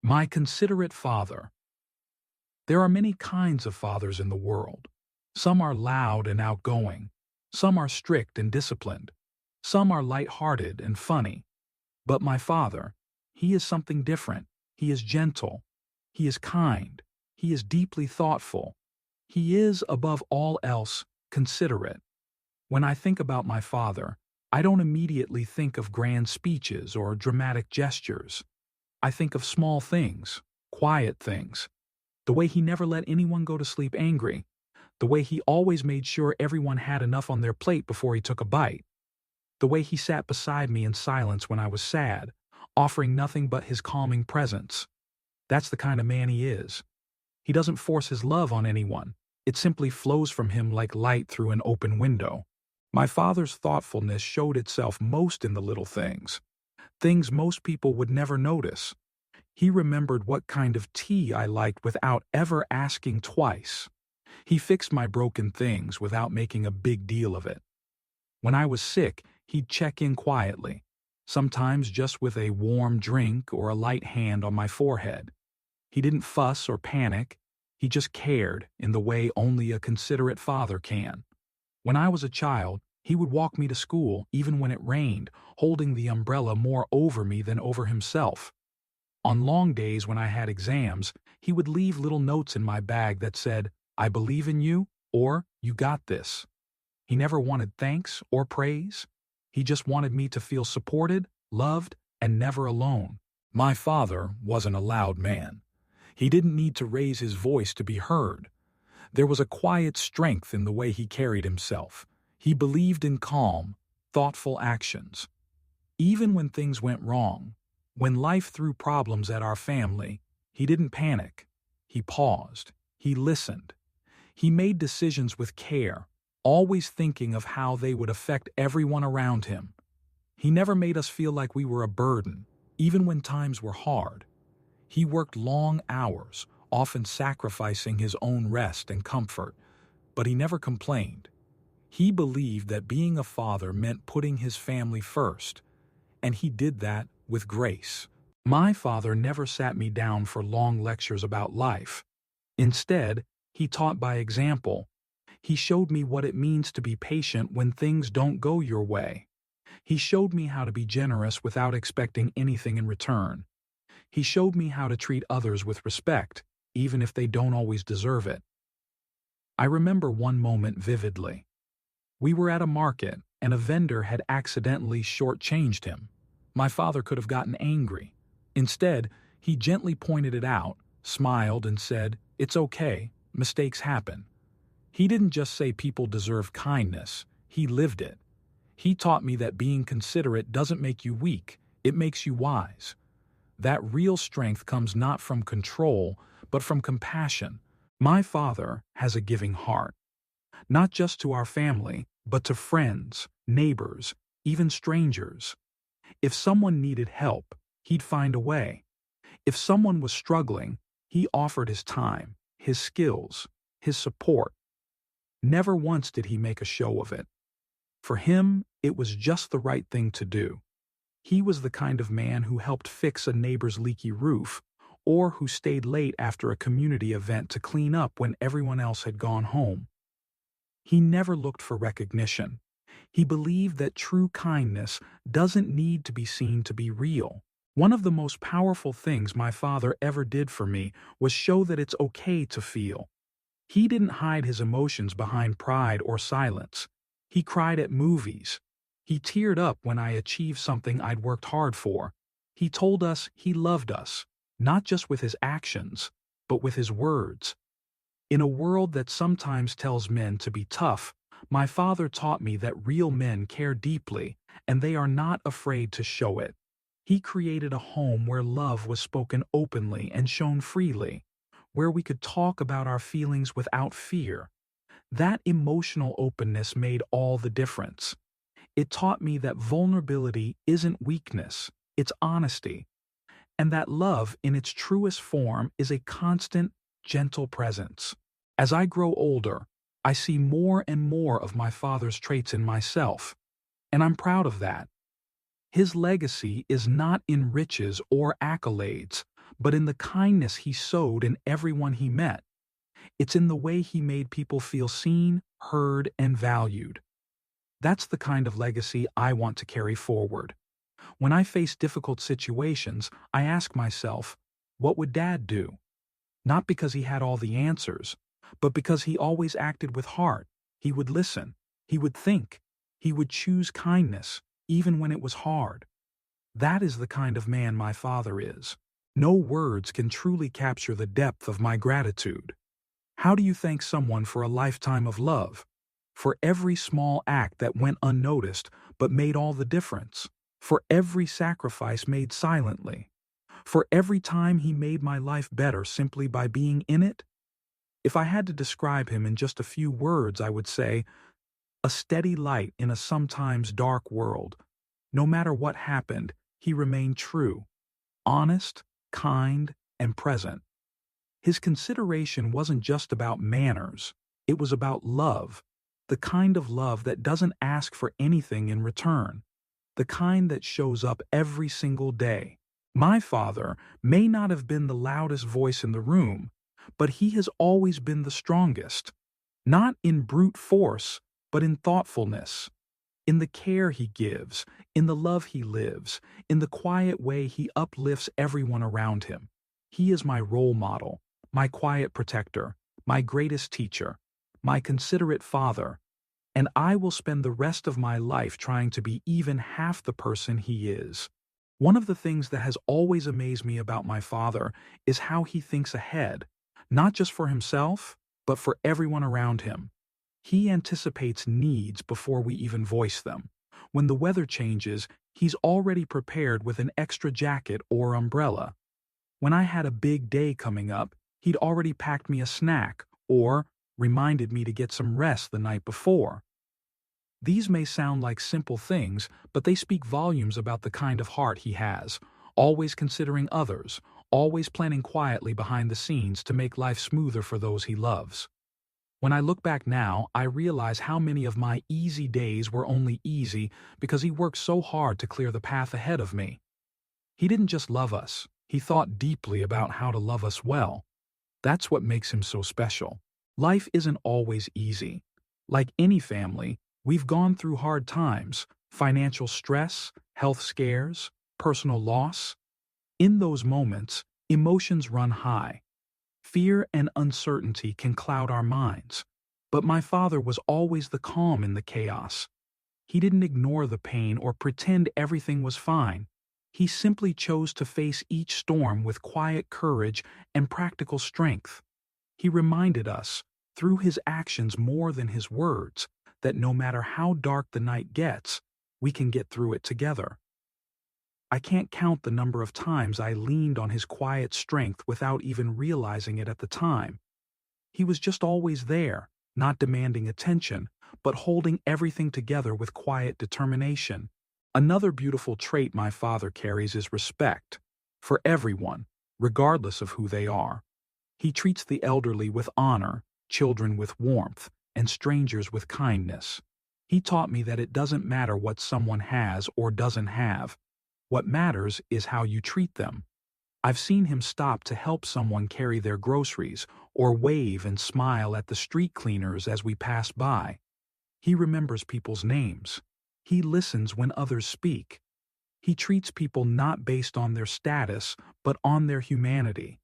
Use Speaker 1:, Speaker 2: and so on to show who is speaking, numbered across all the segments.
Speaker 1: My considerate father. There are many kinds of fathers in the world. Some are loud and outgoing. Some are strict and disciplined. Some are light-hearted and funny. But my father, he is something different. He is gentle. He is kind. He is deeply thoughtful. He is, above all else, considerate. When I think about my father, I don't immediately think of grand speeches or dramatic gestures. I think of small things, quiet things. The way he never let anyone go to sleep angry. The way he always made sure everyone had enough on their plate before he took a bite. The way he sat beside me in silence when I was sad, offering nothing but his calming presence. That's the kind of man he is. He doesn't force his love on anyone. It simply flows from him like light through an open window. My father's thoughtfulness showed itself most in the little things. Things most people would never notice. He remembered what kind of tea I liked without ever asking twice. He fixed my broken things without making a big deal of it. When I was sick, he'd check in quietly, sometimes just with a warm drink or a light hand on my forehead. He didn't fuss or panic. He just cared in the way only a considerate father can. When I was a child, he would walk me to school even when it rained, holding the umbrella more over me than over himself. On long days when I had exams, he would leave little notes in my bag that said, "I believe in you," or "You got this." He never wanted thanks or praise. He just wanted me to feel supported, loved, and never alone. My father wasn't a loud man. He didn't need to raise his voice to be heard. There was a quiet strength in the way he carried himself. He believed in calm, thoughtful actions. Even when things went wrong, when life threw problems at our family, he didn't panic. He paused. He listened. He made decisions with care, always thinking of how they would affect everyone around him. He never made us feel like we were a burden, even when times were hard. He worked long hours, often sacrificing his own rest and comfort, but he never complained. He believed that being a father meant putting his family first, and he did that with grace. My father never sat me down for long lectures about life. Instead, he taught by example. He showed me what it means to be patient when things don't go your way. He showed me how to be generous without expecting anything in return. He showed me how to treat others with respect, even if they don't always deserve it. I remember one moment vividly. We were at a market, and a vendor had accidentally shortchanged him. My father could have gotten angry. Instead, he gently pointed it out, smiled, and said, "It's okay, mistakes happen." He didn't just say people deserve kindness, he lived it. He taught me that being considerate doesn't make you weak, it makes you wise. That real strength comes not from control, but from compassion. My father has a giving heart, not just to our family, but to friends, neighbors, even strangers. If someone needed help, he'd find a way. If someone was struggling, he offered his time, his skills, his support. Never once did he make a show of it. For him, it was just the right thing to do. He was the kind of man who helped fix a neighbor's leaky roof, or who stayed late after a community event to clean up when everyone else had gone home. He never looked for recognition. He believed that true kindness doesn't need to be seen to be real. One of the most powerful things my father ever did for me was show that it's okay to feel. He didn't hide his emotions behind pride or silence. He cried at movies. He teared up when I achieved something I'd worked hard for. He told us he loved us, not just with his actions, but with his words. In a world that sometimes tells men to be tough, my father taught me that real men care deeply, and they are not afraid to show it. He created a home where love was spoken openly and shown freely, where we could talk about our feelings without fear. That emotional openness made all the difference. It taught me that vulnerability isn't weakness, it's honesty, and that love in its truest form is a constant, gentle presence. As I grow older, I see more and more of my father's traits in myself, and I'm proud of that. His legacy is not in riches or accolades, but in the kindness he sowed in everyone he met. It's in the way he made people feel seen, heard, and valued. That's the kind of legacy I want to carry forward. When I face difficult situations, I ask myself, what would Dad do? Not because he had all the answers, but because he always acted with heart. He would listen. He would think. He would choose kindness, even when it was hard. That is the kind of man my father is. No words can truly capture the depth of my gratitude. How do you thank someone for a lifetime of love? For every small act that went unnoticed but made all the difference. For every sacrifice made silently. For every time he made my life better simply by being in it? If I had to describe him in just a few words, I would say, a steady light in a sometimes dark world. No matter what happened, he remained true, honest, kind, and present. His consideration wasn't just about manners, it was about love, the kind of love that doesn't ask for anything in return, the kind that shows up every single day. My father may not have been the loudest voice in the room, but he has always been the strongest, not in brute force, but in thoughtfulness, in the care he gives, in the love he lives, in the quiet way he uplifts everyone around him. He is my role model, my quiet protector, my greatest teacher, my considerate father, and I will spend the rest of my life trying to be even half the person he is. One of the things that has always amazed me about my father is how he thinks ahead, not just for himself, but for everyone around him. He anticipates needs before we even voice them. When the weather changes, he's already prepared with an extra jacket or umbrella. When I had a big day coming up, he'd already packed me a snack or reminded me to get some rest the night before. These may sound like simple things, but they speak volumes about the kind of heart he has, always considering others, always planning quietly behind the scenes to make life smoother for those he loves. When I look back now, I realize how many of my easy days were only easy because he worked so hard to clear the path ahead of me. He didn't just love us, he thought deeply about how to love us well. That's what makes him so special. Life isn't always easy. Like any family, we've gone through hard times, financial stress, health scares, personal loss. In those moments, emotions run high. Fear and uncertainty can cloud our minds. But my father was always the calm in the chaos. He didn't ignore the pain or pretend everything was fine. He simply chose to face each storm with quiet courage and practical strength. He reminded us, through his actions more than his words, that no matter how dark the night gets, we can get through it together. I can't count the number of times I leaned on his quiet strength without even realizing it at the time. He was just always there, not demanding attention, but holding everything together with quiet determination. Another beautiful trait my father carries is respect, for everyone, regardless of who they are. He treats the elderly with honor, children with warmth, and strangers with kindness. He taught me that it doesn't matter what someone has or doesn't have. What matters is how you treat them. I've seen him stop to help someone carry their groceries or wave and smile at the street cleaners as we pass by. He remembers people's names. He listens when others speak. He treats people not based on their status, but on their humanity.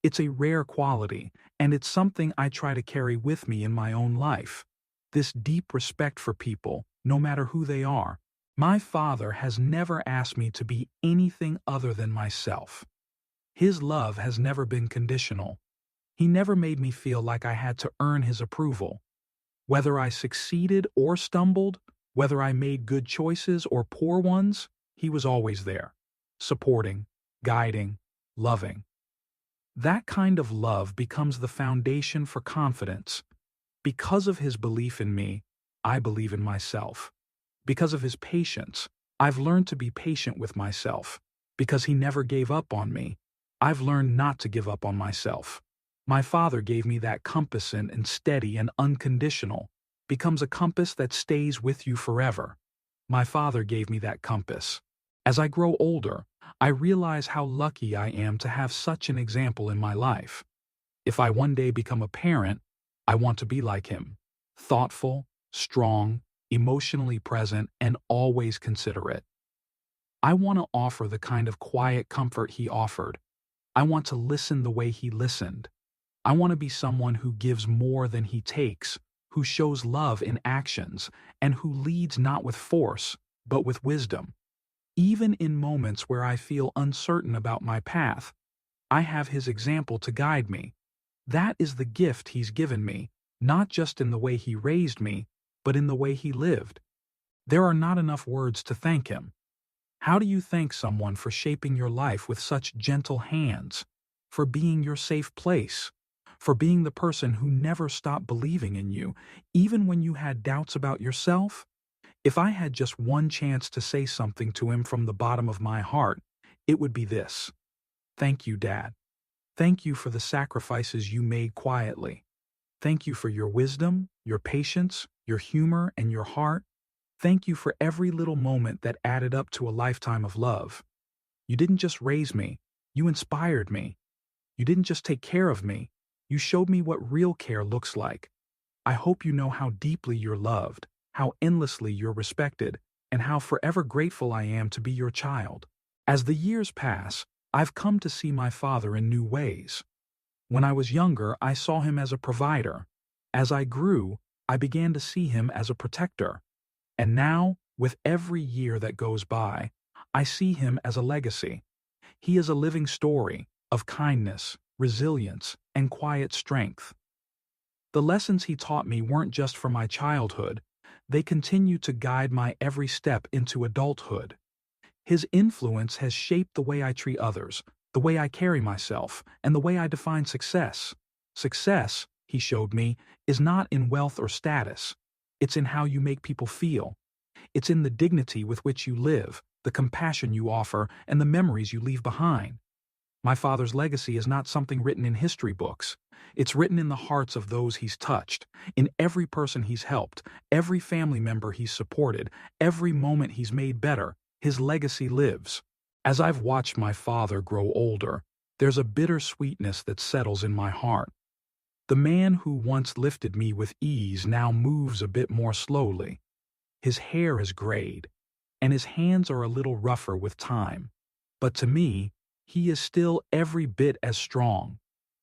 Speaker 1: It's a rare quality, and it's something I try to carry with me in my own life. This deep respect for people, no matter who they are. My father has never asked me to be anything other than myself. His love has never been conditional. He never made me feel like I had to earn his approval. Whether I succeeded or stumbled, whether I made good choices or poor ones, he was always there, supporting, guiding, loving. That kind of love becomes the foundation for confidence. Because of his belief in me, I believe in myself. Because of his patience, I've learned to be patient with myself. Because he never gave up on me, I've learned not to give up on myself. My father gave me that compass, and steady and unconditional becomes a compass that stays with you forever. My father gave me that compass. As I grow older, I realize how lucky I am to have such an example in my life. If I one day become a parent, I want to be like him. Thoughtful, strong, emotionally present, and always considerate. I want to offer the kind of quiet comfort he offered. I want to listen the way he listened. I want to be someone who gives more than he takes, who shows love in actions, and who leads not with force, but with wisdom. Even in moments where I feel uncertain about my path, I have his example to guide me. That is the gift he's given me, not just in the way he raised me, but in the way he lived. There are not enough words to thank him. How do you thank someone for shaping your life with such gentle hands, for being your safe place, for being the person who never stopped believing in you, even when you had doubts about yourself? If I had just one chance to say something to him from the bottom of my heart, it would be this. Thank you, Dad. Thank you for the sacrifices you made quietly. Thank you for your wisdom, your patience, your humor, and your heart. Thank you for every little moment that added up to a lifetime of love. You didn't just raise me, you inspired me. You didn't just take care of me, you showed me what real care looks like. I hope you know how deeply you're loved, how endlessly you're respected, and how forever grateful I am to be your child. As the years pass, I've come to see my father in new ways. When I was younger, I saw him as a provider. As I grew, I began to see him as a protector. And now, with every year that goes by, I see him as a legacy. He is a living story of kindness, resilience, and quiet strength. The lessons he taught me weren't just from my childhood, they continue to guide my every step into adulthood. His influence has shaped the way I treat others, the way I carry myself, and the way I define success. Success, he showed me, is not in wealth or status. It's in how you make people feel. It's in the dignity with which you live, the compassion you offer, and the memories you leave behind. My father's legacy is not something written in history books. It's written in the hearts of those he's touched, in every person he's helped, every family member he's supported, every moment he's made better. His legacy lives. As I've watched my father grow older, there's a bitter sweetness that settles in my heart. The man who once lifted me with ease now moves a bit more slowly. His hair has grayed, and his hands are a little rougher with time. But to me, he is still every bit as strong.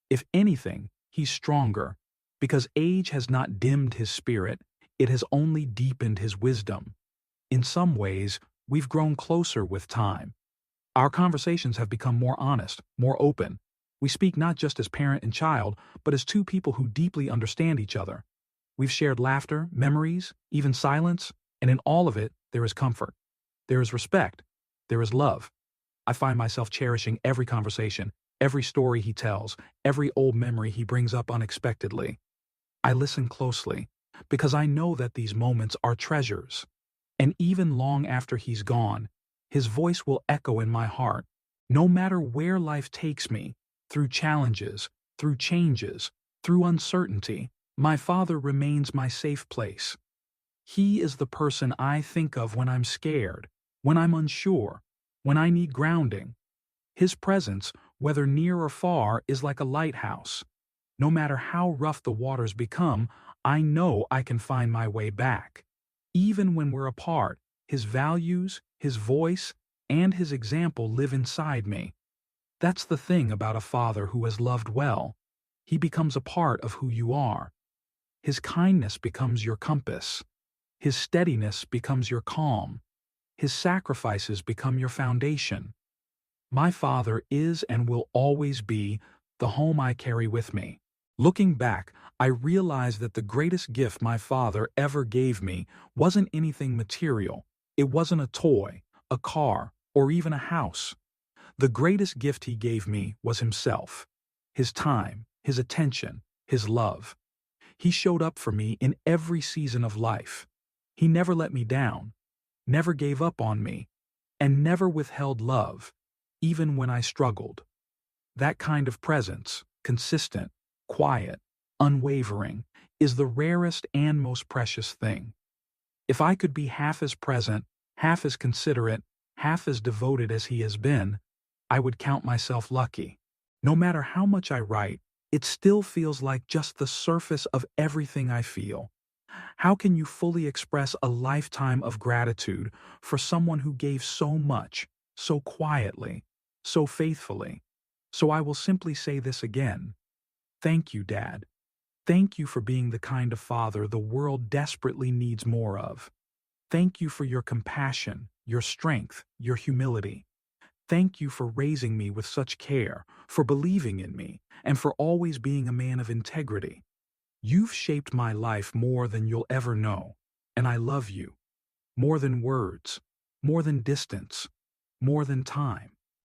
Speaker 1: If anything, he's stronger, because age has not dimmed his spirit, it has only deepened his wisdom. In some ways, we've grown closer with time. Our conversations have become more honest, more open. We speak not just as parent and child, but as two people who deeply understand each other. We've shared laughter, memories, even silence, and in all of it, there is comfort. There is respect. There is love. I find myself cherishing every conversation, every story he tells, every old memory he brings up unexpectedly. I listen closely, because I know that these moments are treasures. And even long after he's gone, his voice will echo in my heart. No matter where life takes me, through challenges, through changes, through uncertainty, my father remains my safe place. He is the person I think of when I'm scared, when I'm unsure, when I need grounding. His presence, whether near or far, is like a lighthouse. No matter how rough the waters become, I know I can find my way back. Even when we're apart, his values, his voice, and his example live inside me. That's the thing about a father who has loved well. He becomes a part of who you are. His kindness becomes your compass. His steadiness becomes your calm. His sacrifices become your foundation. My father is and will always be the home I carry with me. Looking back, I realize that the greatest gift my father ever gave me wasn't anything material. It wasn't a toy, a car, or even a house. The greatest gift he gave me was himself, his time, his attention, his love. He showed up for me in every season of life. He never let me down, never gave up on me, and never withheld love, even when I struggled. That kind of presence, consistent, quiet, unwavering, is the rarest and most precious thing. If I could be half as present, half as considerate, half as devoted as he has been, I would count myself lucky. No matter how much I write, it still feels like just the surface of everything I feel. How can you fully express a lifetime of gratitude for someone who gave so much, so quietly, so faithfully? So I will simply say this again. Thank you, Dad. Thank you for being the kind of father the world desperately needs more of. Thank you for your compassion, your strength, your humility. Thank you for raising me with such care, for believing in me, and for always being a man of integrity. You've shaped my life more than you'll ever know, and I love you. More than words, more than distance, more than time.